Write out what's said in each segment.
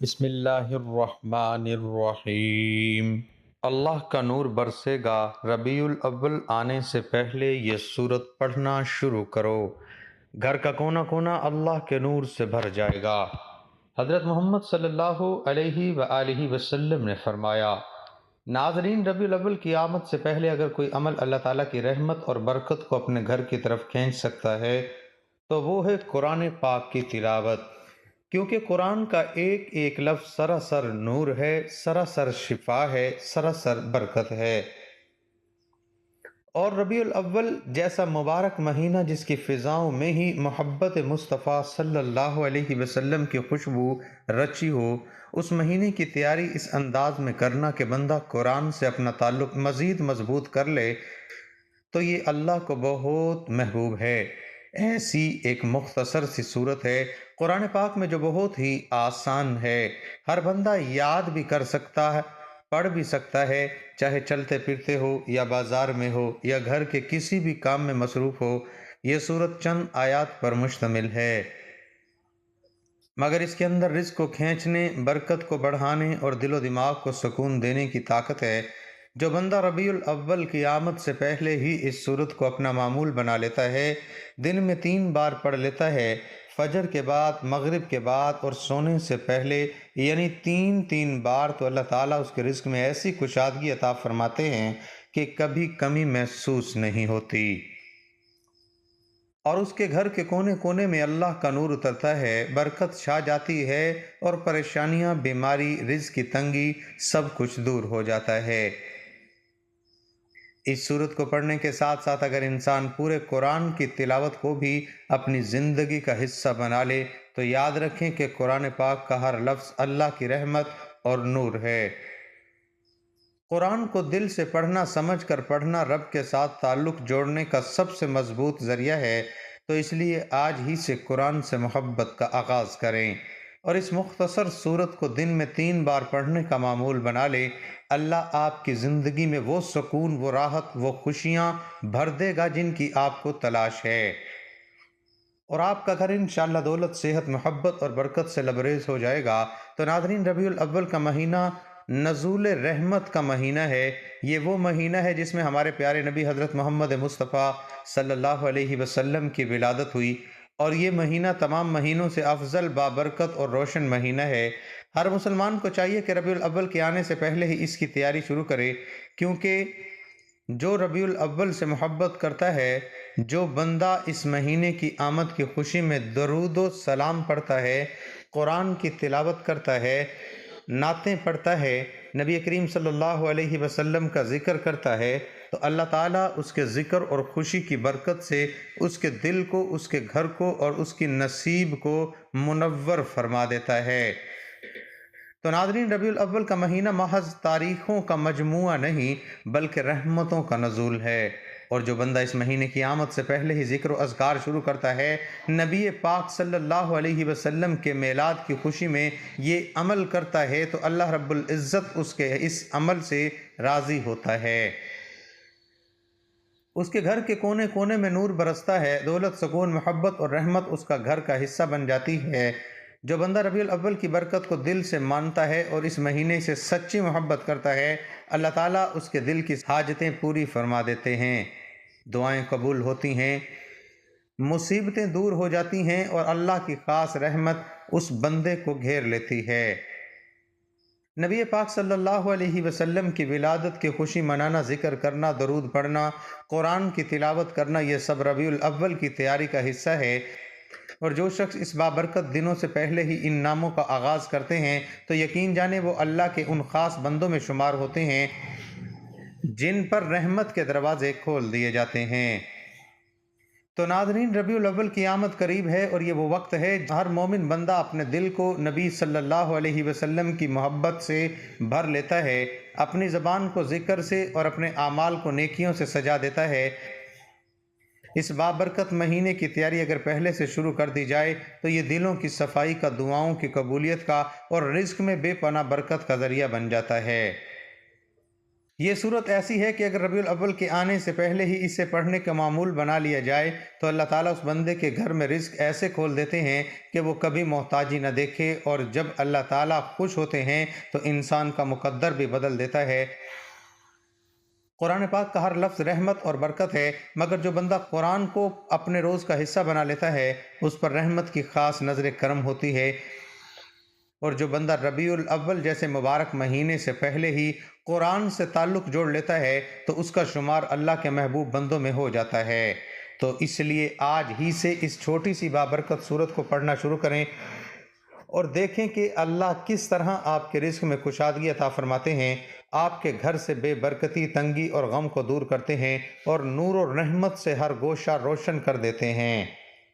بسم اللہ الرحمن الرحیم۔ اللہ کا نور برسے گا، ربیع الاول آنے سے پہلے یہ سورت پڑھنا شروع کرو، گھر کا کونا کونا اللہ کے نور سے بھر جائے گا۔ حضرت محمد صلی اللہ علیہ وآلہ وسلم نے فرمایا، ناظرین، ربیع الاول کی آمد سے پہلے اگر کوئی عمل اللہ تعالیٰ کی رحمت اور برکت کو اپنے گھر کی طرف کھینچ سکتا ہے تو وہ ہے قرآن پاک کی تلاوت، کیونکہ قرآن کا ایک ایک لفظ سراسر نور ہے، سراسر شفا ہے، سراسر برکت ہے۔ اور ربیع الاول جیسا مبارک مہینہ جس کی فضاؤں میں ہی محبت مصطفیٰ صلی اللہ علیہ وسلم کی خوشبو رچی ہو، اس مہینے کی تیاری اس انداز میں کرنا کہ بندہ قرآن سے اپنا تعلق مزید مضبوط کر لے تو یہ اللہ کو بہت محبوب ہے۔ ایسی ایک مختصر سی صورت ہے قرآن پاک میں جو بہت ہی آسان ہے، ہر بندہ یاد بھی کر سکتا ہے، پڑھ بھی سکتا ہے، چاہے چلتے پھرتے ہو یا بازار میں ہو یا گھر کے کسی بھی کام میں مصروف ہو۔ یہ صورت چند آیات پر مشتمل ہے، مگر اس کے اندر رزق کو کھینچنے، برکت کو بڑھانے اور دل و دماغ کو سکون دینے کی طاقت ہے۔ جو بندہ ربیع الاول کی آمد سے پہلے ہی اس صورت کو اپنا معمول بنا لیتا ہے، دن میں 3 بار پڑھ لیتا ہے، فجر کے بعد، مغرب کے بعد اور سونے سے پہلے، یعنی 3 بار، تو اللہ تعالیٰ اس کے رزق میں ایسی کشادگی عطا فرماتے ہیں کہ کبھی کمی محسوس نہیں ہوتی، اور اس کے گھر کے کونے کونے میں اللہ کا نور اترتا ہے، برکت چھا جاتی ہے اور پریشانیاں، بیماری، رزق کی تنگی، سب کچھ دور ہو جاتا ہے۔ اس صورت کو پڑھنے کے ساتھ ساتھ اگر انسان پورے قرآن کی تلاوت کو بھی اپنی زندگی کا حصہ بنا لے تو یاد رکھیں کہ قرآن پاک کا ہر لفظ اللہ کی رحمت اور نور ہے۔ قرآن کو دل سے پڑھنا، سمجھ کر پڑھنا رب کے ساتھ تعلق جوڑنے کا سب سے مضبوط ذریعہ ہے، تو اس لیے آج ہی سے قرآن سے محبت کا آغاز کریں اور اس مختصر صورت کو دن میں 3 بار پڑھنے کا معمول بنا لیں۔ اللہ آپ کی زندگی میں وہ سکون، وہ راحت، وہ خوشیاں بھر دے گا جن کی آپ کو تلاش ہے، اور آپ کا گھر انشاءاللہ دولت، صحت، محبت اور برکت سے لبریز ہو جائے گا۔ تو ناظرین، ربیع الاول کا مہینہ نزول رحمت کا مہینہ ہے۔ یہ وہ مہینہ ہے جس میں ہمارے پیارے نبی حضرت محمد مصطفیٰ صلی اللہ علیہ وسلم کی ولادت ہوئی، اور یہ مہینہ تمام مہینوں سے افضل، بابرکت اور روشن مہینہ ہے۔ ہر مسلمان کو چاہیے کہ ربیع الاول کے آنے سے پہلے ہی اس کی تیاری شروع کرے، کیونکہ جو ربیع الاول سے محبت کرتا ہے، جو بندہ اس مہینے کی آمد کی خوشی میں درود و سلام پڑھتا ہے، قرآن کی تلاوت کرتا ہے، نعتیں پڑھتا ہے، نبی کریم صلی اللہ علیہ وسلم کا ذکر کرتا ہے، تو اللہ تعالیٰ اس کے ذکر اور خوشی کی برکت سے اس کے دل کو، اس کے گھر کو اور اس کی نصیب کو منور فرما دیتا ہے۔ تو ناظرین، ربیع الاول کا مہینہ محض تاریخوں کا مجموعہ نہیں بلکہ رحمتوں کا نزول ہے، اور جو بندہ اس مہینے کی آمد سے پہلے ہی ذکر و اذکار شروع کرتا ہے، نبی پاک صلی اللہ علیہ وسلم کے میلاد کی خوشی میں یہ عمل کرتا ہے، تو اللہ رب العزت اس کے اس عمل سے راضی ہوتا ہے، اس کے گھر کے کونے کونے میں نور برستا ہے، دولت، سکون، محبت اور رحمت اس کا گھر کا حصہ بن جاتی ہے۔ جو بندہ ربیع الاول کی برکت کو دل سے مانتا ہے اور اس مہینے سے سچی محبت کرتا ہے، اللہ تعالیٰ اس کے دل کی حاجتیں پوری فرما دیتے ہیں، دعائیں قبول ہوتی ہیں، مصیبتیں دور ہو جاتی ہیں اور اللہ کی خاص رحمت اس بندے کو گھیر لیتی ہے۔ نبی پاک صلی اللہ علیہ وسلم کی ولادت کی خوشی منانا، ذکر کرنا، درود پڑھنا، قرآن کی تلاوت کرنا، یہ سب ربیع الاول کی تیاری کا حصہ ہے، اور جو شخص اس بابرکت دنوں سے پہلے ہی ان ناموں کا آغاز کرتے ہیں تو یقین جانے وہ اللہ کے ان خاص بندوں میں شمار ہوتے ہیں جن پر رحمت کے دروازے کھول دیے جاتے ہیں۔ تو ناظرین، ربیع الاول کی آمد قریب ہے، اور یہ وہ وقت ہے ہر مومن بندہ اپنے دل کو نبی صلی اللہ علیہ وسلم کی محبت سے بھر لیتا ہے، اپنی زبان کو ذکر سے اور اپنے اعمال کو نیکیوں سے سجا دیتا ہے۔ اس بابرکت مہینے کی تیاری اگر پہلے سے شروع کر دی جائے تو یہ دلوں کی صفائی کا، دعاؤں کی قبولیت کا اور رزق میں بے پناہ برکت کا ذریعہ بن جاتا ہے۔ یہ صورت ایسی ہے کہ اگر ربیع الاول کے آنے سے پہلے ہی اسے پڑھنے کا معمول بنا لیا جائے تو اللہ تعالیٰ اس بندے کے گھر میں رزق ایسے کھول دیتے ہیں کہ وہ کبھی محتاجی نہ دیکھے، اور جب اللہ تعالیٰ خوش ہوتے ہیں تو انسان کا مقدر بھی بدل دیتا ہے۔ قرآن پاک کا ہر لفظ رحمت اور برکت ہے، مگر جو بندہ قرآن کو اپنے روز کا حصہ بنا لیتا ہے اس پر رحمت کی خاص نظر کرم ہوتی ہے، اور جو بندہ ربیع الاول جیسے مبارک مہینے سے پہلے ہی قرآن سے تعلق جوڑ لیتا ہے تو اس کا شمار اللہ کے محبوب بندوں میں ہو جاتا ہے۔ تو اس لیے آج ہی سے اس چھوٹی سی بابرکت سورت کو پڑھنا شروع کریں اور دیکھیں کہ اللہ کس طرح آپ کے رزق میں کشادگی عطا فرماتے ہیں، آپ کے گھر سے بے برکتی، تنگی اور غم کو دور کرتے ہیں اور نور و رحمت سے ہر گوشہ روشن کر دیتے ہیں۔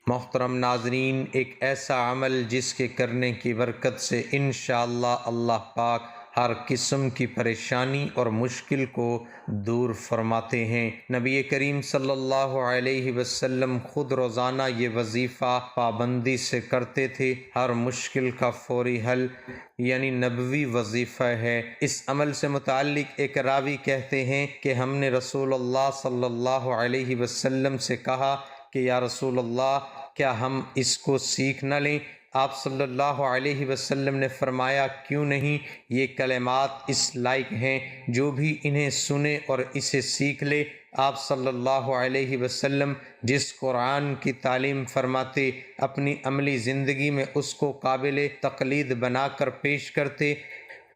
محترم ناظرین، ایک ایسا عمل جس کے کرنے کی برکت سے انشاءاللہ اللہ پاک ہر قسم کی پریشانی اور مشکل کو دور فرماتے ہیں۔ نبی کریم صلی اللہ علیہ وسلم خود روزانہ یہ وظیفہ پابندی سے کرتے تھے۔ ہر مشکل کا فوری حل یعنی نبوی وظیفہ ہے۔ اس عمل سے متعلق ایک راوی کہتے ہیں کہ ہم نے رسول اللہ صلی اللہ علیہ وسلم سے کہا کہ یا رسول اللہ، کیا ہم اس کو سیکھ نہ لیں؟ آپ صلی اللہ علیہ وسلم نے فرمایا، کیوں نہیں؟ یہ کلمات اس لائق ہیں جو بھی انہیں سنے اور اسے سیکھ لے۔ آپ صلی اللہ علیہ وسلم جس قرآن کی تعلیم فرماتے، اپنی عملی زندگی میں اس کو قابل تقلید بنا کر پیش کرتے۔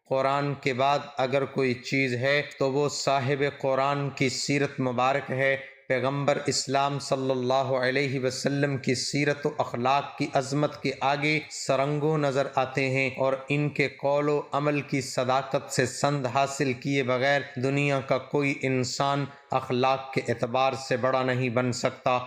قرآن کے بعد اگر کوئی چیز ہے تو وہ صاحب قرآن کی سیرت مبارک ہے۔ پیغمبر اسلام صلی اللہ علیہ وسلم کی سیرت و اخلاق کی عظمت کے آگے سرنگوں نظر آتے ہیں، اور ان کے قول و عمل کی صداقت سے سند حاصل کیے بغیر دنیا کا کوئی انسان اخلاق کے اعتبار سے بڑا نہیں بن سکتا۔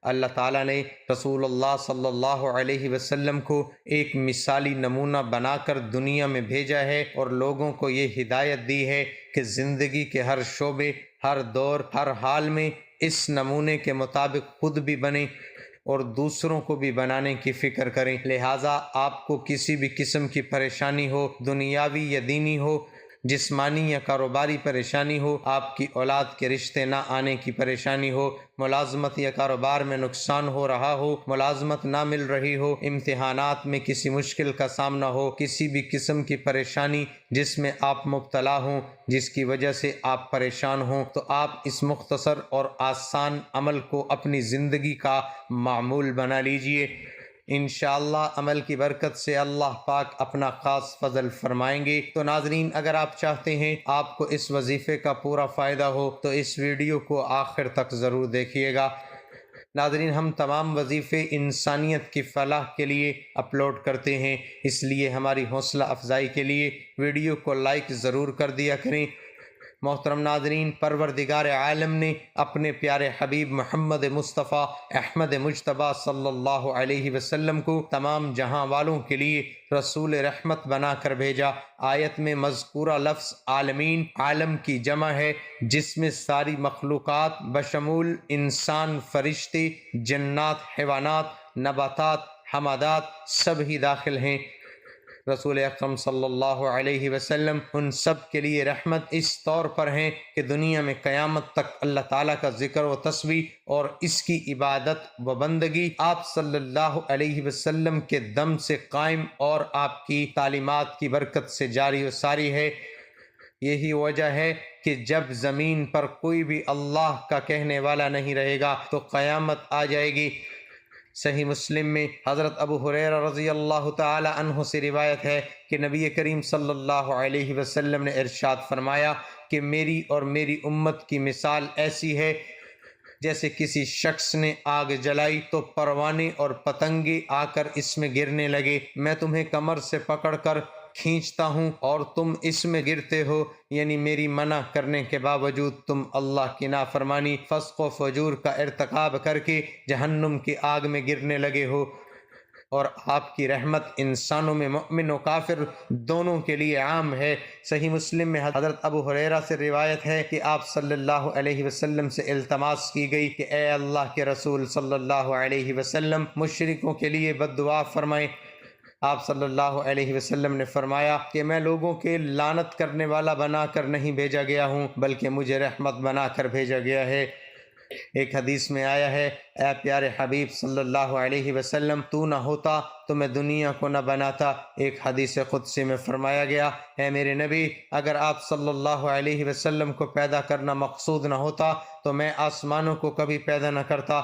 اللہ تعالیٰ نے رسول اللہ صلی اللہ علیہ وسلم کو ایک مثالی نمونہ بنا کر دنیا میں بھیجا ہے اور لوگوں کو یہ ہدایت دی ہے کہ زندگی کے ہر شعبے، ہر دور، ہر حال میں اس نمونے کے مطابق خود بھی بنیں اور دوسروں کو بھی بنانے کی فکر کریں۔ لہٰذا آپ کو کسی بھی قسم کی پریشانی ہو، دنیاوی یا دینی ہو، جسمانی یا کاروباری پریشانی ہو، آپ کی اولاد کے رشتے نہ آنے کی پریشانی ہو، ملازمت یا کاروبار میں نقصان ہو رہا ہو، ملازمت نہ مل رہی ہو، امتحانات میں کسی مشکل کا سامنا ہو، کسی بھی قسم کی پریشانی جس میں آپ مبتلا ہوں، جس کی وجہ سے آپ پریشان ہوں، تو آپ اس مختصر اور آسان عمل کو اپنی زندگی کا معمول بنا لیجئے۔ انشاءاللہ عمل کی برکت سے اللہ پاک اپنا خاص فضل فرمائیں گے۔ تو ناظرین، اگر آپ چاہتے ہیں آپ کو اس وظیفے کا پورا فائدہ ہو تو اس ویڈیو کو آخر تک ضرور دیکھیے گا۔ ناظرین، ہم تمام وظیفے انسانیت کی فلاح کے لیے اپلوڈ کرتے ہیں، اس لیے ہماری حوصلہ افزائی کے لیے ویڈیو کو لائک ضرور کر دیا کریں۔ محترم ناظرین، پروردگار عالم نے اپنے پیارے حبیب محمد مصطفیٰ احمد مجتبیٰ صلی اللہ علیہ وسلم کو تمام جہاں والوں کے لیے رسول رحمت بنا کر بھیجا۔ آیت میں مذکورہ لفظ عالمین عالم کی جمع ہے، جس میں ساری مخلوقات بشمول انسان، فرشتے، جنات، حیوانات، نباتات، حمادات سب ہی داخل ہیں۔ رسول اکرم صلی اللہ علیہ وسلم ان سب کے لیے رحمت اس طور پر ہیں کہ دنیا میں قیامت تک اللہ تعالیٰ کا ذکر و تسبیح اور اس کی عبادت و بندگی آپ صلی اللہ علیہ وسلم کے دم سے قائم اور آپ کی تعلیمات کی برکت سے جاری و ساری ہے۔ یہی وجہ ہے کہ جب زمین پر کوئی بھی اللہ کا کہنے والا نہیں رہے گا تو قیامت آ جائے گی۔ صحیح مسلم میں حضرت ابو ہریرہ رضی اللہ تعالی عنہ سے روایت ہے کہ نبی کریم صلی اللہ علیہ وسلم نے ارشاد فرمایا کہ میری اور میری امت کی مثال ایسی ہے جیسے کسی شخص نے آگ جلائی تو پروانے اور پتنگے آ کر اس میں گرنے لگے، میں تمہیں کمر سے پکڑ کر کھینچتا ہوں اور تم اس میں گرتے ہو، یعنی میری منع کرنے کے باوجود تم اللہ کی نافرمانی، فسق و فجور کا ارتکاب کر کے جہنم کی آگ میں گرنے لگے ہو۔ اور آپ کی رحمت انسانوں میں مؤمن و کافر دونوں کے لیے عام ہے۔ صحیح مسلم میں حضرت ابو ہریرہ سے روایت ہے کہ آپ صلی اللہ علیہ وسلم سے التماس کی گئی کہ اے اللہ کے رسول صلی اللہ علیہ وسلم، مشرکوں کے لیے بد دعا فرمائیں۔ آپ صلی اللہ علیہ وسلم نے فرمایا کہ میں لوگوں کے لعنت کرنے والا بنا کر نہیں بھیجا گیا ہوں بلکہ مجھے رحمت بنا کر بھیجا گیا ہے۔ ایک حدیث میں آیا ہے، اے پیارے حبیب صلی اللہ علیہ وسلم، تو نہ ہوتا تو میں دنیا کو نہ بناتا۔ ایک حدیث قدسی میں فرمایا گیا، اے میرے نبی، اگر آپ صلی اللہ علیہ وسلم کو پیدا کرنا مقصود نہ ہوتا تو میں آسمانوں کو کبھی پیدا نہ کرتا۔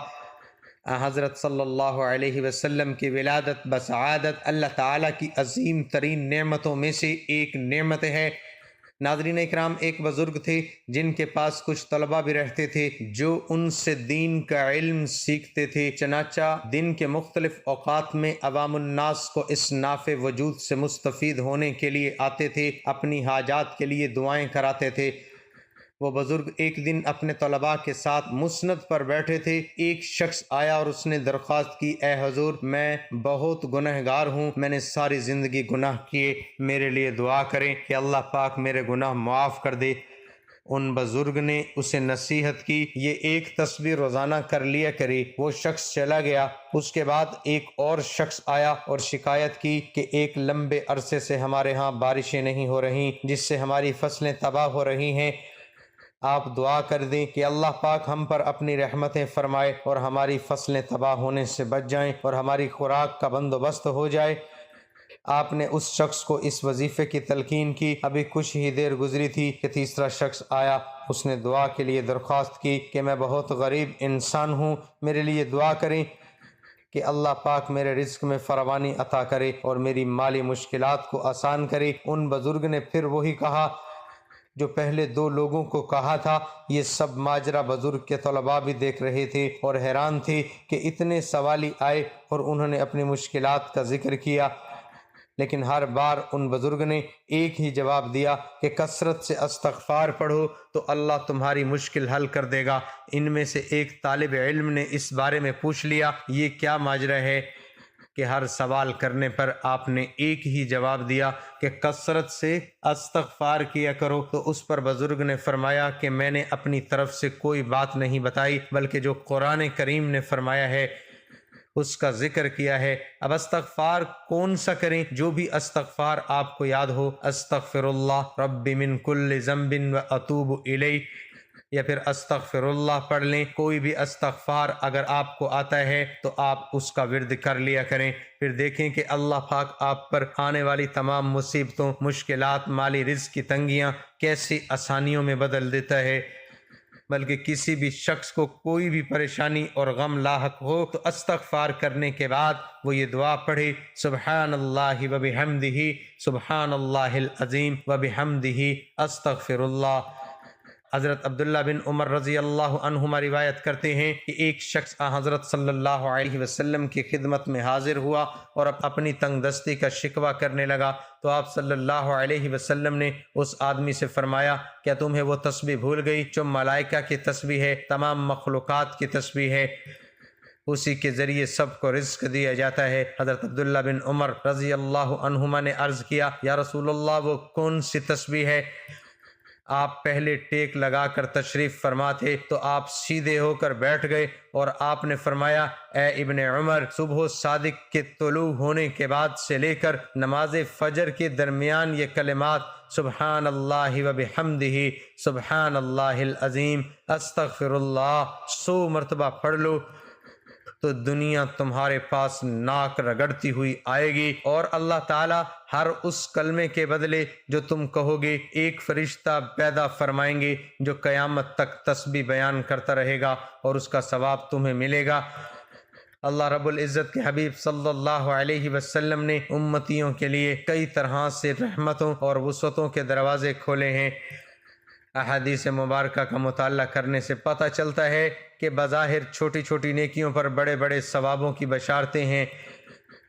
حضرت صلی اللہ علیہ وسلم کی ولادت بسعادت اللہ تعالیٰ کی عظیم ترین نعمتوں میں سے ایک نعمت ہے۔ ناظرین اکرام، ایک بزرگ تھے جن کے پاس کچھ طلبہ بھی رہتے تھے جو ان سے دین کا علم سیکھتے تھے، چنانچہ دن کے مختلف اوقات میں عوام الناس کو اس نافع وجود سے مستفید ہونے کے لیے آتے تھے، اپنی حاجات کے لیے دعائیں کراتے تھے۔ وہ بزرگ ایک دن اپنے طلباء کے ساتھ مسند پر بیٹھے تھے، ایک شخص آیا اور اس نے درخواست کی، اے حضور، میں بہت گنہگار ہوں، میں نے ساری زندگی گناہ کیے، میرے لیے دعا کریں کہ اللہ پاک میرے گناہ معاف کر دے۔ ان بزرگ نے اسے نصیحت کی، یہ ایک تسبیح روزانہ کر لیا کرے۔ وہ شخص چلا گیا۔ اس کے بعد ایک اور شخص آیا اور شکایت کی کہ ایک لمبے عرصے سے ہمارے ہاں بارشیں نہیں ہو رہی، جس سے ہماری فصلیں تباہ ہو رہی ہیں، آپ دعا کر دیں کہ اللہ پاک ہم پر اپنی رحمتیں فرمائے اور ہماری فصلیں تباہ ہونے سے بچ جائیں اور ہماری خوراک کا بندوبست ہو جائے۔ آپ نے اس شخص کو اس وظیفے کی تلقین کی۔ ابھی کچھ ہی دیر گزری تھی کہ تیسرا شخص آیا۔ اس نے دعا کے لیے درخواست کی کہ میں بہت غریب انسان ہوں، میرے لیے دعا کریں کہ اللہ پاک میرے رزق میں فراوانی عطا کرے اور میری مالی مشکلات کو آسان کرے۔ ان بزرگ نے پھر وہی کہا جو پہلے دو لوگوں کو کہا تھا۔ یہ سب ماجرا بزرگ کے طلباء بھی دیکھ رہے تھے اور حیران تھے کہ اتنے سوالی آئے اور انہوں نے اپنی مشکلات کا ذکر کیا، لیکن ہر بار ان بزرگ نے ایک ہی جواب دیا کہ کثرت سے استغفار پڑھو تو اللہ تمہاری مشکل حل کر دے گا۔ ان میں سے ایک طالب علم نے اس بارے میں پوچھ لیا، یہ کیا ماجرا ہے کہ ہر سوال کرنے پر آپ نے ایک ہی جواب دیا کہ کثرت سے استغفار کیا کرو؟ تو اس پر بزرگ نے فرمایا کہ میں نے اپنی طرف سے کوئی بات نہیں بتائی، بلکہ جو قرآن کریم نے فرمایا ہے اس کا ذکر کیا ہے۔ اب استغفار کون سا کریں؟ جو بھی استغفار آپ کو یاد ہو، استغفر اللہ ربی من کل ذنب و اتوب الیہ، یا پھر استغفر اللہ پڑھ لیں۔ کوئی بھی استغفار اگر آپ کو آتا ہے تو آپ اس کا ورد کر لیا کریں، پھر دیکھیں کہ اللہ پاک آپ پر آنے والی تمام مصیبتوں، مشکلات، مالی رزق کی تنگیاں کیسی آسانیوں میں بدل دیتا ہے۔ بلکہ کسی بھی شخص کو کوئی بھی پریشانی اور غم لاحق ہو تو استغفار کرنے کے بعد وہ یہ دعا پڑھے، سبحان اللہ و بحمدہ، سبحان اللہ العظیم و بحمدہ، استغفر اللہ۔ حضرت عبداللہ بن عمر رضی اللہ عنہما روایت کرتے ہیں کہ ایک شخص حضرت صلی اللہ علیہ وسلم کی خدمت میں حاضر ہوا اور اپنی تنگ دستی کا شکوہ کرنے لگا، تو آپ صلی اللہ علیہ وسلم نے اس آدمی سے فرمایا، کیا تمہیں وہ تسبیح بھول گئی جو ملائکہ کی تسبیح ہے، تمام مخلوقات کی تسبیح ہے؟ اسی کے ذریعے سب کو رزق دیا جاتا ہے۔ حضرت عبداللہ بن عمر رضی اللہ عنہما نے عرض کیا، یا رسول اللہ، وہ کون سی تسبیح ہے؟ آپ پہلے ٹیک لگا کر تشریف فرما تھے تو آپ سیدھے ہو کر بیٹھ گئے اور آپ نے فرمایا، اے ابن عمر، صبح صادق کے طلوع ہونے کے بعد سے لے کر نماز فجر کے درمیان یہ کلمات سبحان اللہ و بحمدہ، سبحان اللہ العظیم، استغفر اللہ 100 مرتبہ پڑھ لو تو دنیا تمہارے پاس ناک رگڑتی ہوئی آئے گی، اور اللہ تعالی ہر اس کلمے کے بدلے جو تم کہو گے ایک فرشتہ پیدا فرمائیں گے جو قیامت تک تسبیح بیان کرتا رہے گا اور اس کا ثواب تمہیں ملے گا۔ اللہ رب العزت کے حبیب صلی اللہ علیہ وسلم نے امتیوں کے لیے کئی طرح سے رحمتوں اور وسعتوں کے دروازے کھولے ہیں۔ احادیث مبارکہ کا مطالعہ کرنے سے پتہ چلتا ہے کہ بظاہر چھوٹی چھوٹی نیکیوں پر بڑے بڑے ثوابوں کی بشارتیں ہیں۔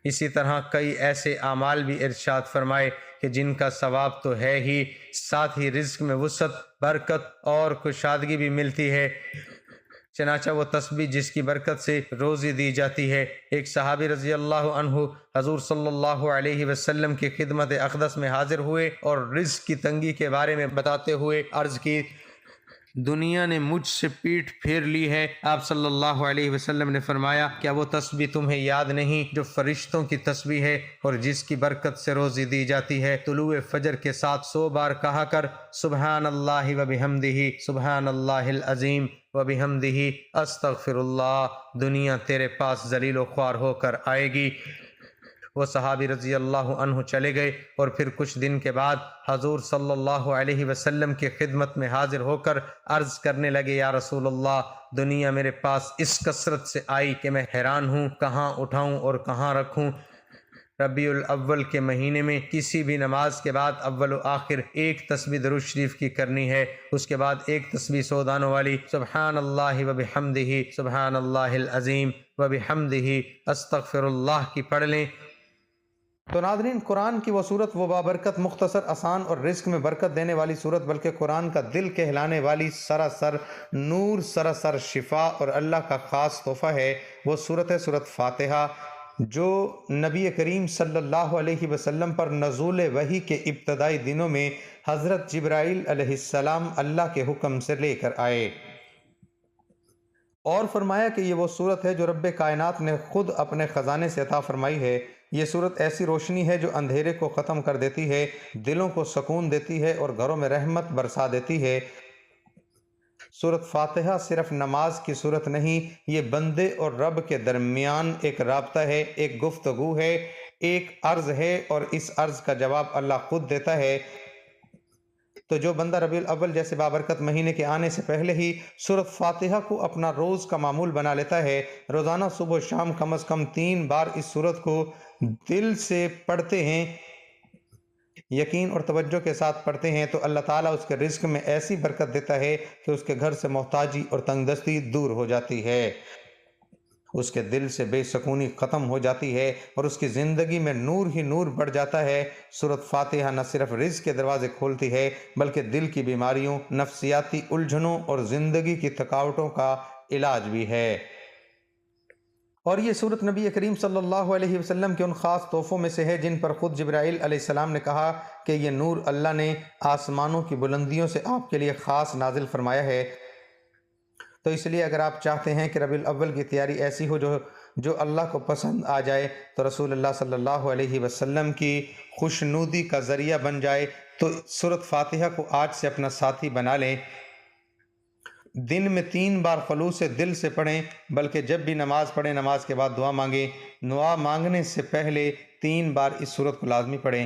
اسی طرح کئی ایسے اعمال بھی ارشاد فرمائے کہ جن کا ثواب تو ہے ہی، ساتھ ہی رزق میں وسعت، برکت اور کشادگی بھی ملتی ہے۔ چنانچہ وہ تسبیح جس کی برکت سے روزی دی جاتی ہے۔ ایک صحابی رضی اللہ عنہ حضور صلی اللہ علیہ وسلم کی خدمت اقدس میں حاضر ہوئے اور رزق کی تنگی کے بارے میں بتاتے ہوئے عرض کی دنیا نے مجھ سے پیٹھ پھیر لی ہے۔ آپ صلی اللہ علیہ وسلم نے فرمایا، کیا وہ تسبیح تمہیں یاد نہیں جو فرشتوں کی تسبیح ہے اور جس کی برکت سے روزی دی جاتی ہے؟ طلوع فجر کے ساتھ 100 بار کہا کر، سبحان اللہ و بحمدہ، سبحان اللہ العظیم و بحمدہ، استغفر اللہ۔ دنیا تیرے پاس ذلیل و خوار ہو کر آئے گی۔ وہ صحابی رضی اللہ عنہ چلے گئے اور پھر کچھ دن کے بعد حضور صلی اللہ علیہ وسلم کی خدمت میں حاضر ہو کر عرض کرنے لگے، یا رسول اللہ، دنیا میرے پاس اس کثرت سے آئی کہ میں حیران ہوں، کہاں اٹھاؤں اور کہاں رکھوں۔ ربیع الاول کے مہینے میں کسی بھی نماز کے بعد اول و آخر ایک تسبیح درود شریف کی کرنی ہے، اس کے بعد ایک تسبیح 100 دانوں والی سبحان اللہ و بحمدہ، سبحان اللہ العظیم و بحمدہ، استغفر اللہ کی پڑھ لیں۔ تو ناظرین، قرآن کی وہ صورت، وہ بابرکت، مختصر، آسان اور رزق میں برکت دینے والی صورت، بلکہ قرآن کا دل کہلانے والی سراسر نور، سراسر شفا اور اللہ کا خاص تحفہ ہے، وہ صورت ہے سورت فاتحہ، جو نبی کریم صلی اللہ علیہ وسلم پر نزول وحی کے ابتدائی دنوں میں حضرت جبرائیل علیہ السلام اللہ کے حکم سے لے کر آئے، اور فرمایا کہ یہ وہ صورت ہے جو رب کائنات نے خود اپنے خزانے سے عطا فرمائی ہے۔ یہ صورت ایسی روشنی ہے جو اندھیرے کو ختم کر دیتی ہے، دلوں کو سکون دیتی ہے اور گھروں میں رحمت برسا دیتی ہے۔ سورت فاتحہ صرف نماز کی صورت نہیں، یہ بندے اور رب کے درمیان ایک رابطہ ہے، ایک گفتگو ہے، ایک عرض ہے، اور اس عرض کا جواب اللہ خود دیتا ہے۔ تو جو بندہ ربیع الاول جیسے بابرکت مہینے کے آنے سے پہلے ہی سورت فاتحہ کو اپنا روز کا معمول بنا لیتا ہے، روزانہ صبح و شام کم از کم 3 بار اس سورت کو دل سے پڑھتے ہیں، یقین اور توجہ کے ساتھ پڑھتے ہیں، تو اللہ تعالیٰ اس کے رزق میں ایسی برکت دیتا ہے کہ اس کے گھر سے محتاجی اور تنگ دستی دور ہو جاتی ہے، اس کے دل سے بے سکونی ختم ہو جاتی ہے اور اس کی زندگی میں نور ہی نور بڑھ جاتا ہے۔ سورت فاتحہ نہ صرف رزق کے دروازے کھولتی ہے، بلکہ دل کی بیماریوں، نفسیاتی الجھنوں اور زندگی کی تھکاوٹوں کا علاج بھی ہے۔ اور یہ صورت نبی کریم صلی اللہ علیہ وسلم کے ان خاص تحفوں میں سے ہے جن پر خود جبرائیل علیہ السلام نے کہا کہ یہ نور اللہ نے آسمانوں کی بلندیوں سے آپ کے لیے خاص نازل فرمایا ہے۔ تو اس لیے اگر آپ چاہتے ہیں کہ ربیع الاول کی تیاری ایسی ہو جو اللہ کو پسند آ جائے، تو رسول اللہ صلی اللہ علیہ وسلم کی خوشنودی کا ذریعہ بن جائے، تو سورت فاتحہ کو آج سے اپنا ساتھی بنا لیں۔ دن میں 3 بار خلوص سے دل سے پڑھیں، بلکہ جب بھی نماز پڑھیں نماز کے بعد دعا مانگیں، دعا مانگنے سے پہلے 3 بار اس سورت کو لازمی پڑھیں،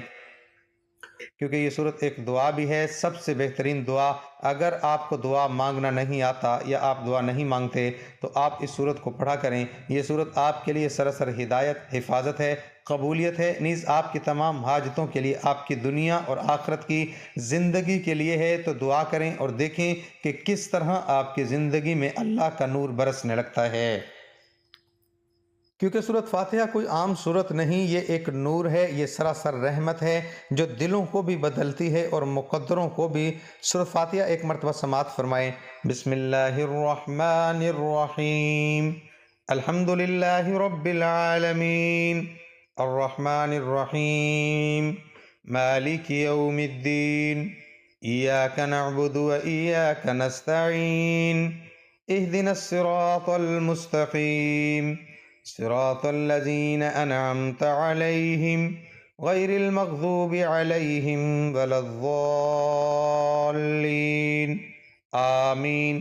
کیونکہ یہ صورت ایک دعا بھی ہے، سب سے بہترین دعا۔ اگر آپ کو دعا مانگنا نہیں آتا یا آپ دعا نہیں مانگتے تو آپ اس صورت کو پڑھا کریں۔ یہ صورت آپ کے لیے سراسر ہدایت، حفاظت ہے، قبولیت ہے، نیز آپ کی تمام حاجتوں کے لیے، آپ کی دنیا اور آخرت کی زندگی کے لیے ہے۔ تو دعا کریں اور دیکھیں کہ کس طرح آپ کی زندگی میں اللہ کا نور برسنے لگتا ہے، کیونکہ سورت فاتحہ کوئی عام سورت نہیں، یہ ایک نور ہے، یہ سراسر رحمت ہے جو دلوں کو بھی بدلتی ہے اور مقدروں کو بھی۔ سورت فاتحہ ایک مرتبہ سماعت فرمائیں۔ بسم اللہ الرحمن الرحیم، الحمد للہ رب العالمین، الرحمن الرحیم، مالک یوم الدین، ایاک نعبد و ایاک نستعین، اہدنا الصراط المستقیم، صراط الذین انعمت علیہم غیر المغضوب علیہم ولا الضالین، آمین۔